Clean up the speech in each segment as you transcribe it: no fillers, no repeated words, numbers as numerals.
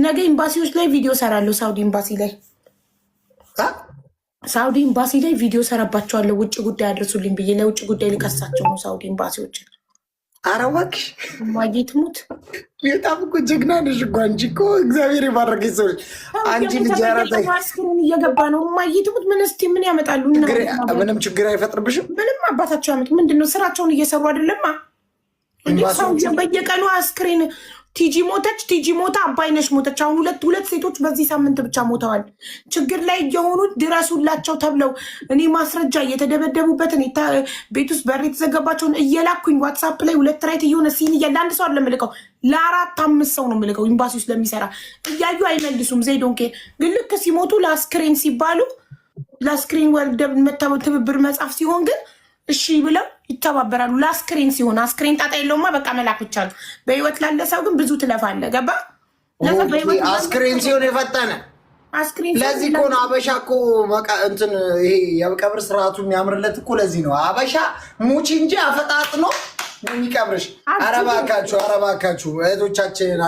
ነገ ኤምባሲዎች ላይ ቪዲዮ ሰራለሁ። ሳውዲ ኤምባሲ ላይ ቪዲዮ ሰራባቸዋለሁ። ውጭ ጉዳይ አድርሱልኝ ብዬ ለውጭ ጉዳይ ልከሳቸው ነው ሳውዲ ኤምባሲዎችን። ኧረ እባክሽ ማጌት ሙት በጣም እኮ ጀግና ነሽ እኮ አንቺ እኮ እግዚአብሔር የባረከሽ ሰው ነሽ። አንቺ ልጅ ስክሪን እየገባ ነው። ማጌት ሙት ምን እስኪ ምን ያመጣሉ? ምንም ችግር አይፈጥርብሽም። ምንም አባታቸው ያመጡ ምንድነው? ስራቸውን እየሰሩ አይደለማ። በየቀኑ አስክሬን ቲጂ ሞተች፣ ቲጂ ሞታ፣ አባይነሽ ሞተች። አሁን ሁለት ሴቶች በዚህ ሳምንት ብቻ ሞተዋል። ችግር ላይ እየሆኑ ድረሱላቸው ተብለው እኔ ማስረጃ እየተደበደቡበትን ቤት ውስጥ በር የተዘገባቸውን እየላኩኝ ዋትሳፕ ላይ 2 ራይት እየሆነ ሲን እያለ አንድ ሰው ለምልከው ለ4-5 ሰው ነው ምልከው። ኤምባሲ ውስጥ ለሚሰራ እያዩ አይመልሱም። ዜዶንኬ ግን ልክ ሲሞቱ ለአስክሬን ሲባሉ ለአስክሬን ወርደ ትብብር መጻፍ ሲሆን ግን እሺ ብለው ይተባበራሉ። ለአስክሬን ሲሆን አስክሬን ጣጣ የለውማ በቃ መላክ ብቻ ነው። በህይወት ላለ ሰው ግን ብዙ ትለፋለ። ገባ? አስክሬን ሲሆን የፈጠነ ለዚህ እኮ ነው አበሻ እኮ እንትን ይሄ የቀብር ስርዓቱ የሚያምርለት እኮ ለዚህ ነው። አበሻ ሙቺ እንጂ አፈጣጥ ነው የሚቀብርሽ። ኧረ እባካችሁ እህቶቻችን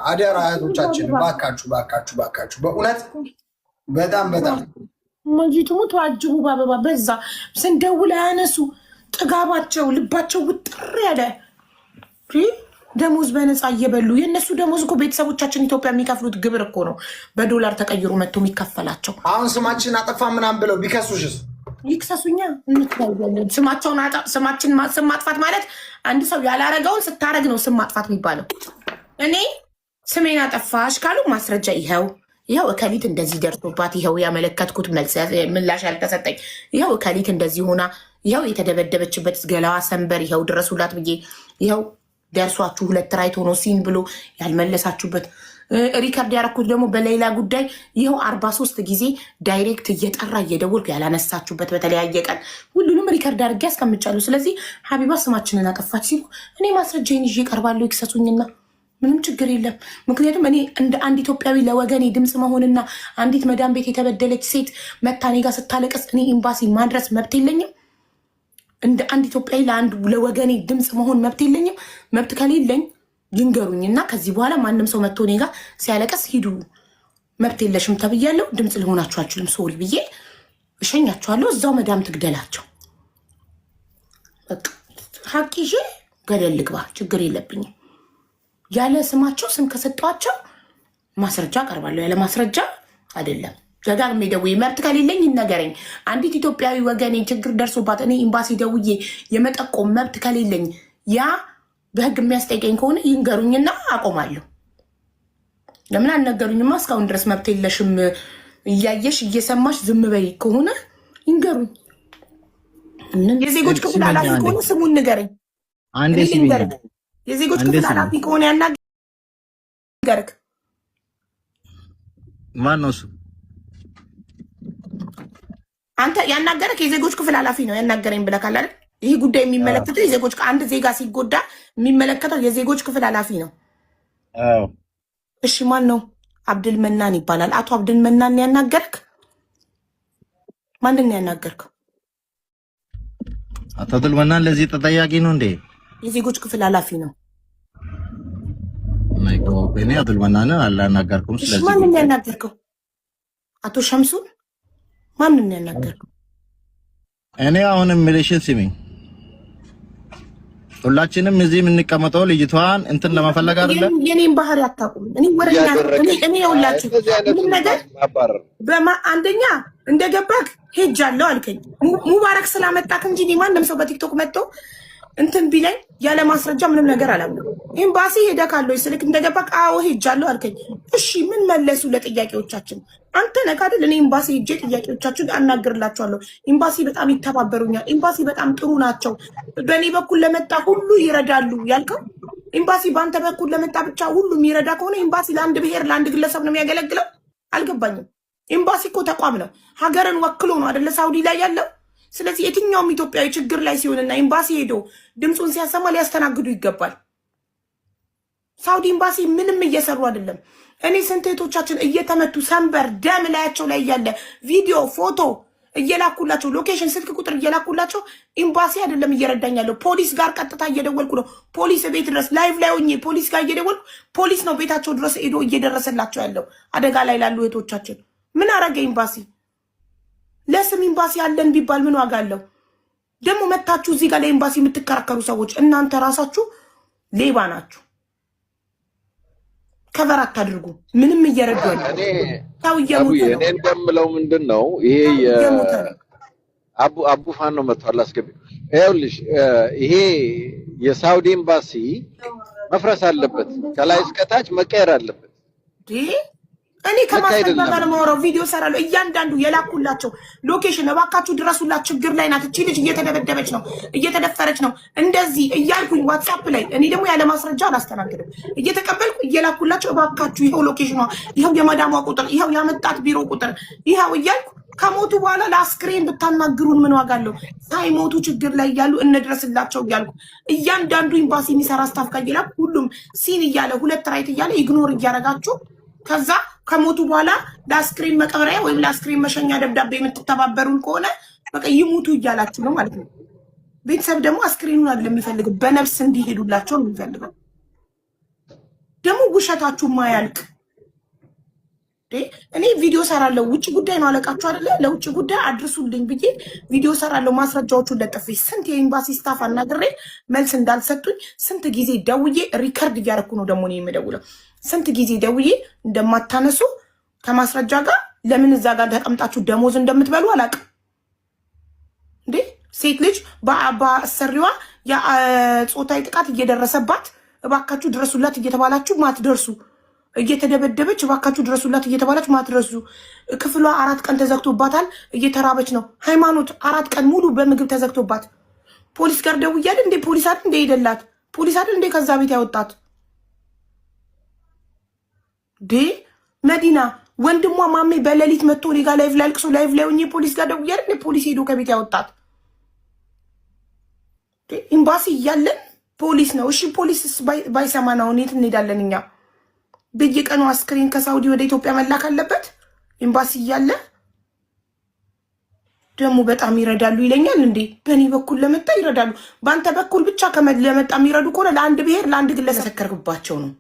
አደራ እህቶቻችን ባካችሁ በእውነት በጣም መንጂቱሙ ተዋጅቡ ባበባ በዛ ስንደውል አያነሱ ጥጋባቸው ልባቸው ውጥር ያለ ደሞዝ በነፃ እየበሉ የእነሱ ደሞዝ እኮ ቤተሰቦቻችን ኢትዮጵያ የሚከፍሉት ግብር እኮ ነው በዶላር ተቀይሮ መጥቶ የሚከፈላቸው። አሁን ስማችን አጠፋ ምናምን ብለው ቢከሱሽስ? ይክሰሱኛ እንታያለን። ስም ማጥፋት ማለት አንድ ሰው ያላረገውን ስታረግ ነው ስም ማጥፋት የሚባለው። እኔ ስሜን አጠፋሽ ካሉ ማስረጃ ይኸው እከሊት እንደዚህ ደርሶባት ይኸው ያመለከትኩት ምላሽ ያልተሰጠኝ ይኸው እከሊት እንደዚህ ሆና ይኸው የተደበደበችበት ገላዋ ሰንበር ይኸው ድረሱላት ብዬ ይኸው ደርሷችሁ 2 ራይት ሆኖ ሲን ብሎ ያልመለሳችሁበት ሪከርድ ያረኩት ደግሞ በሌላ ጉዳይ ይኸው 43 ጊዜ ዳይሬክት እየጠራ እየደወልኩ ያላነሳችሁበት በተለያየ ቀን ሁሉንም ሪከርድ አድርጌ ያስቀምጫለሁ። ስለዚህ ሀቢባ ስማችንን አጠፋች ሲሉ እኔ ማስረጃዬን ይዤ እቀርባለሁ። ይክሰሱኝና ምንም ችግር የለም። ምክንያቱም እኔ እንደ አንድ ኢትዮጵያዊ ለወገኔ ድምፅ መሆንና አንዲት መዳም ቤት የተበደለች ሴት መታኔ ጋር ስታለቀስ እኔ ኤምባሲ ማድረስ መብት የለኝም? እንደ አንድ ኢትዮጵያዊ ለወገኔ ድምፅ መሆን መብት የለኝም? መብት ከሌለኝ ይንገሩኝና ከዚህ በኋላ ማንም ሰው መጥቶ እኔ ጋር ሲያለቀስ ሂዱ መብት የለሽም ተብያለሁ፣ ድምፅ ልሆናችሁ አልችልም፣ ሶሪ ብዬ እሸኛችኋለሁ። እዛው መዳም ትግደላቸው። ሀቅ ይዤ ገደል ልግባ፣ ችግር የለብኝም። ያለ ስማቸው ስም ከሰጧቸው ማስረጃ አቀርባለሁ። ያለ ማስረጃ አይደለም። ደጋግሜ ደውዬ መብት ከሌለኝ ይነገረኝ። አንዲት ኢትዮጵያዊ ወገኔ ችግር ደርሶባት እኔ ኤምባሲ ደውዬ የመጠቆም መብት ከሌለኝ ያ በህግ የሚያስጠይቀኝ ከሆነ ይንገሩኝና አቆማለሁ። ለምን አልነገሩኝማ? እስካሁን ድረስ መብት የለሽም እያየሽ እየሰማሽ ዝም በይ ከሆነ ይንገሩኝ። የዜጎች ክፍል ኃላፊ ከሆነ ስሙን ንገረኝ። የዜጎች ክፍል ኃላፊ ከሆነ ያናገርክ ማን ነው እሱ? አንተ ያናገረክ የዜጎች ክፍል ኃላፊ ነው ያናገረኝ ብለካል አይደል? ይህ ጉዳይ የሚመለከተው የዜጎች አንድ ዜጋ ሲጎዳ የሚመለከተው የዜጎች ክፍል ኃላፊ ነው። እሺ ማን ነው? አብድል መናን ይባላል። አቶ አብድል መናን ያናገርክ? ማንን ያናገርከው? አቶ አብድል መናን ለዚህ ተጠያቂ ነው እንዴ? የዜጎች ክፍል ኃላፊ ነው። እኔ አብዱል መናንን አላናገርኩም። ስለዚህ ማንን ያናገርከው? አቶ ሸምሱን ማንን ያናገርከው? እኔ አሁን ምልሽን ስሚኝ። ሁላችንም እዚህ የምንቀመጠው ልጅቷን እንትን ለመፈለግ አይደለም። የኔን ባህሪ አታውቁም። እኔ ወረኛ እኔ ያውላችሁ ምንም ነገር አንደኛ እንደገባክ ሄጃለሁ አልከኝ። ሙባረክ ስላመጣክ እንጂ እኔ ማንም ሰው በቲክቶክ መጥቶ እንትን ቢለኝ ያለ ማስረጃ ምንም ነገር አላምነው። ኤምባሲ ሄደ ካለው ስልክ እንደገባክ አዎ ሄጃለሁ አልከኝ። እሺ ምን መለሱ ለጥያቄዎቻችን? አንተ ነህ አይደል? እኔ ኤምባሲ ሄጄ ጥያቄዎቻችን አናግርላቸዋለሁ። ኤምባሲ በጣም ይተባበሩኛል። ኤምባሲ በጣም ጥሩ ናቸው። በእኔ በኩል ለመጣ ሁሉ ይረዳሉ ያልከው ኤምባሲ በአንተ በኩል ለመጣ ብቻ ሁሉም ይረዳ ከሆነ ኤምባሲ ለአንድ ብሔር ለአንድ ግለሰብ ነው የሚያገለግለው? አልገባኝም። ኤምባሲ እኮ ተቋም ነው። ሀገርን ወክሎ ነው አይደለ ሳውዲ ላይ ያለው። ስለዚህ የትኛውም ኢትዮጵያዊ ችግር ላይ ሲሆንና ኤምባሲ ሄዶ ድምፁን ሲያሰማ ሊያስተናግዱ ይገባል። ሳውዲ ኤምባሲ ምንም እየሰሩ አይደለም። እኔ ስንት እህቶቻችን እየተመቱ ሰንበር ደም ላያቸው ላይ ያለ ቪዲዮ ፎቶ እየላኩላቸው ሎኬሽን ስልክ ቁጥር እየላኩላቸው ኤምባሲ አይደለም እየረዳኝ ያለው ፖሊስ ጋር ቀጥታ እየደወልኩ ነው። ፖሊስ ቤት ድረስ ላይቭ ላይ ሆኜ ፖሊስ ጋር እየደወልኩ ፖሊስ ነው ቤታቸው ድረስ ሄዶ እየደረሰላቸው ያለው አደጋ ላይ ላሉ እህቶቻችን። ምን አረገ ኤምባሲ? ለስም ኤምባሲ አለን ቢባል ምን ዋጋ አለው? ደግሞ መታችሁ እዚህ ጋር ለኤምባሲ የምትከራከሩ ሰዎች እናንተ ራሳችሁ ሌባ ናችሁ። ከቨር አታድርጉ። ምንም እየረዳኝ እኔ እንደምለው ምንድነው ይሄ አቡ ፋን ነው መጥቷል። አስገቢ ይኸውልሽ፣ ይሄ የሳውዲ ኤምባሲ መፍረስ አለበት፣ ከላይ እስከታች መቀየር አለበት። እኔ ከማስጠንቀቂያ ጋር ማውራው ቪዲዮ ሰራለሁ። እያንዳንዱ የላኩላቸው ሎኬሽን እባካችሁ ድረሱላት፣ ችግር ላይ ናት፣ እቺ ልጅ እየተደበደበች ነው፣ እየተደፈረች ነው፣ እንደዚህ እያልኩኝ ዋትስአፕ ላይ እኔ ደግሞ ያለ ማስረጃ አላስተናግድም። እየተቀበልኩ እየላኩላቸው እባካችሁ ይኸው ሎኬሽኗ፣ ይኸው የማዳሟ ቁጥር፣ ይኸው ያመጣት ቢሮ ቁጥር፣ ይኸው እያልኩ ከሞቱ በኋላ ለአስክሬን ብታናግሩን ምን ዋጋ አለው? ሳይሞቱ ችግር ላይ እያሉ እንድረስላቸው እያልኩ እያንዳንዱ ኤምባሲ የሚሰራ ስታፍ ጋር እየላኩ ሁሉም ሲን እያለ ሁለት ራይት እያለ ኢግኖር እያደረጋችሁ ከዛ ከሞቱ በኋላ ለአስክሬን መቀበሪያ ወይም ለአስክሬን መሸኛ ደብዳቤ የምትተባበሩን ከሆነ በቃ ይሙቱ እያላችሁ ነው ማለት ነው። ቤተሰብ ደግሞ አስክሬኑን አይደለም የሚፈልገው፣ በነፍስ እንዲሄዱላቸው ነው የሚፈልገው። ደግሞ ውሸታችሁ ማያልቅ እኔ ቪዲዮ ሰራለሁ። ውጭ ጉዳይ ነው አለቃችሁ አይደለ? ለውጭ ጉዳይ አድርሱልኝ ብዬ ቪዲዮ ሰራለሁ። ማስረጃዎቹን ለጥፌ ስንት የኤምባሲ ስታፍ አናግሬ መልስ እንዳልሰጡኝ ስንት ጊዜ ደውዬ ሪከርድ እያደረኩ ነው ደግሞ ነው የምደውለው። ስንት ጊዜ ደውዬ እንደማታነሱ ከማስረጃ ጋር ለምን እዛ ጋር ተቀምጣችሁ ደሞዝ እንደምትበሉ አላውቅም እንዴ። ሴት ልጅ በአሰሪዋ የጾታዊ ጥቃት እየደረሰባት እባካችሁ ድረሱላት እየተባላችሁ ማትደርሱ፣ እየተደበደበች እባካችሁ ድረሱላት እየተባላችሁ ማትደርሱ፣ ክፍሏ 4 ቀን ተዘግቶባታል፣ እየተራበች ነው። ሃይማኖት 4 ቀን ሙሉ በምግብ ተዘግቶባት ፖሊስ ጋር ደውያለሁ። እንዴ ፖሊስ አይደል እንደ ሄደላት ፖሊስ አይደል እንደ ከዛ ቤት ያወጣት መዲና ወንድሟ ማሜ በሌሊት መጥቶ እኔ ጋር ላይቭ ላይ አልቅሶ ላይቭ ላይ ሆኜ ፖሊስ ጋር ደውያለሁ። ፖሊስ ሄዶ ከቤት ያወጣት ኤምባሲ እያለን ፖሊስ ነው። እሺ ፖሊስ ባይሰማ ነው የት እንሄዳለን እኛ? በየቀኑ አስክሬን ከሳውዲ ወደ ኢትዮጵያ መላክ አለበት ኤምባሲ እያለ። ደግሞ በጣም ይረዳሉ ይለኛል እንዴ። በእኔ በኩል ለመጣ ይረዳሉ፣ በአንተ በኩል ብቻ ለመጣ የሚረዱ ከሆነ ለአንድ ብሔር ለአንድ ግለሰብ መሰከርባቸው ነው።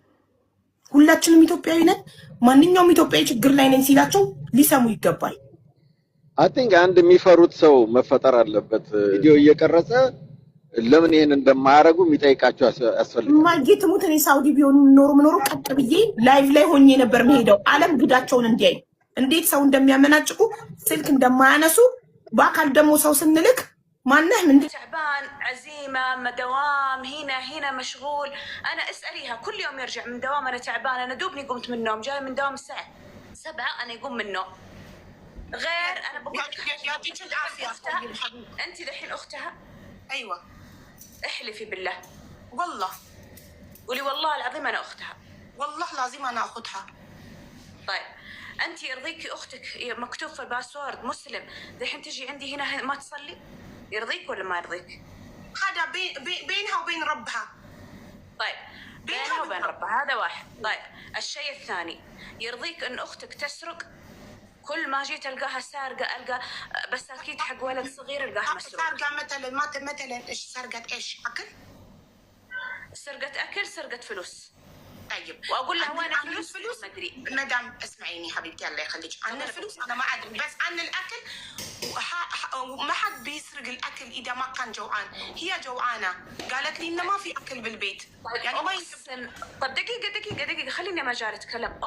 ሁላችንም ኢትዮጵያዊ ነን። ማንኛውም ኢትዮጵያዊ ችግር ላይ ነን ሲላቸው ሊሰሙ ይገባል። አይ ቲንክ አንድ የሚፈሩት ሰው መፈጠር አለበት። ቪዲዮ እየቀረጸ ለምን ይሄን እንደማያደርጉ የሚጠይቃቸው ያስፈልጋል። ማግኘት ሙት እኔ ሳውዲ ቢሆን ኖሮ ቀጥ ብዬ ላይቭ ላይ ሆኜ ነበር መሄደው ዓለም ጉዳቸውን እንዲያይ እንዴት ሰው እንደሚያመናጭቁ ስልክ እንደማያነሱ በአካል ደግሞ ሰው ስንልክ مانه من تعبان عزيمة دوام هنا مشغول. أنا اسأليها كل يوم يرجع من دوام أنا تعبان، أنا دوبني قمت من النوم، جاي من دوام الساعة 7 أنا يقوم من النوم. غير أنا بقول يعطيك العافية. أنت دحين أختها؟ أيوة. احلفي بالله. والله. قولي والله العظيم أنا أختها. والله لازم أنا أختها. طيب أنت يرضيكي أختك مكتوب في الباسورد مسلم، دحين تجي عندي هنا ما تصلي؟ يرضيك ولا ما يرضيك؟ هذا بينها وبين ربها. طيب بينها وبين ربها هذا واحد. طيب الشيء الثاني، يرضيك ان اختك تسرق؟ كل ما جيت القاها سارقه، القى بساكيت حق ولد صغير القاها مسروق. سارقه مثلا ايش سرقت؟ ايش اكل؟ سرقت اكل، سرقت فلوس. طيب واقول لها وين فلوس ما ادري. مدام اسمعيني حبيبتي الله يخليك، عن الفلوس انا ما ادري، بس عن الاكل ما حد بيسرق الاكل اذا ما كان جوعان. هي جوعانه قالت لي انه ما في اكل بالبيت. طيب يعني ما طب دقيقه خليني ما جاري اتكلم.